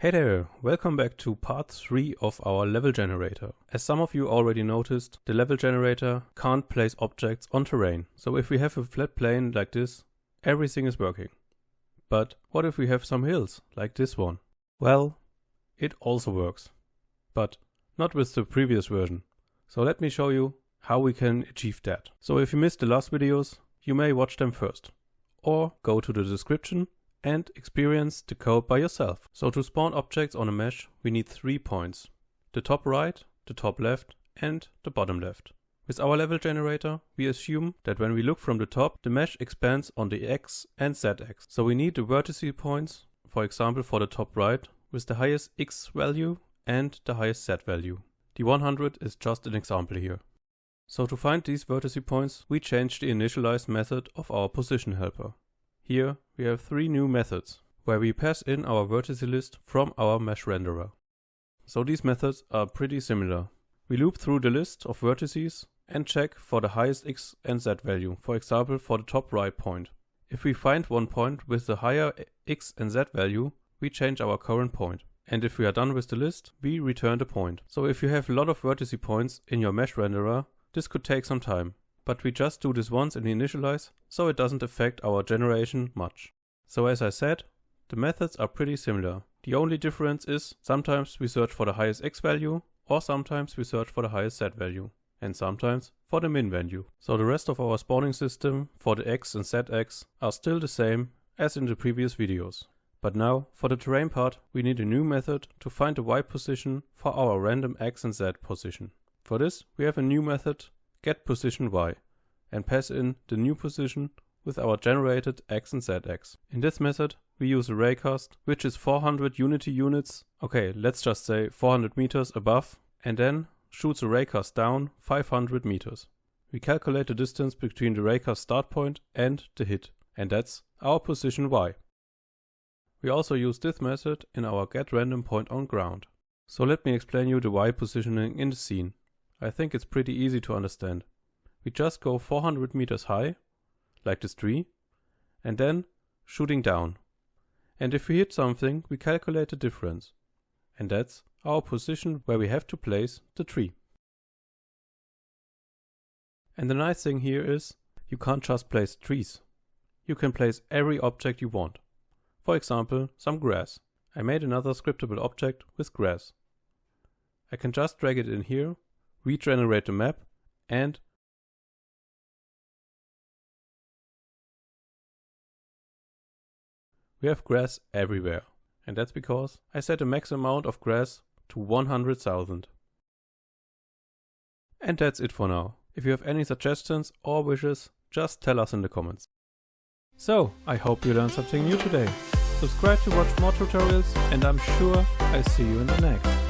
Hey there, welcome back to part 3 of our level generator. As some of you already noticed, the level generator can't place objects on terrain. So if we have a flat plane like this, everything is working. But what if we have some hills, like this one? Well, it also works, but not with the previous version. So let me show you how we can achieve that. So if you missed the last videos, you may watch them first, or go to the description and experience the code by yourself. So to spawn objects on a mesh, we need 3 points: the top right, the top left, and the bottom left. With our level generator, we assume that when we look from the top, the mesh expands on the X and Z axis. So we need the vertex points, for example for the top right, with the highest X value and the highest Z value. The 100 is just an example here. So to find these vertex points, we change the initialize method of our position helper. Here we have 3 new methods, where we pass in our vertex list from our mesh renderer. So these methods are pretty similar. We loop through the list of vertices and check for the highest X and Z value, for example for the top right point. If we find one point with the higher X and Z value, we change our current point. And if we are done with the list, we return the point. So if you have a lot of vertex points in your mesh renderer, this could take some time. But we just do this once in the initialize, so it doesn't affect our generation much. So as I said, the methods are pretty similar. The only difference is sometimes we search for the highest X value, or sometimes we search for the highest Z value, and sometimes for the min value. So the rest of our spawning system for the X and Z axis are still the same as in the previous videos. But now, for the terrain part, we need a new method to find the Y position for our random X and Z position. For this, we have a new method, GetPosition, and pass in the new position with our generated X and Z axis. In this method, we use a raycast, which is 400 unity units, okay, let's just say 400 meters above, and then shoots a raycast down 500 meters. We calculate the distance between the raycast start point and the hit, and that's our position Y. We also use this method in our getRandomPointOnGround. So let me explain you the Y positioning in the scene. I think it's pretty easy to understand. We just go 400 meters high, like this tree, and then shooting down. And if we hit something, we calculate the difference. And that's our position where we have to place the tree. And the nice thing here is, you can't just place trees. You can place every object you want. For example, some grass. I made another scriptable object with grass. I can just drag it in here, regenerate the map, and we have grass everywhere. And that's because I set the max amount of grass to 100,000. And that's it for now. If you have any suggestions or wishes, just tell us in the comments. So, I hope you learned something new today. Subscribe to watch more tutorials, and I'm sure I see you in the next.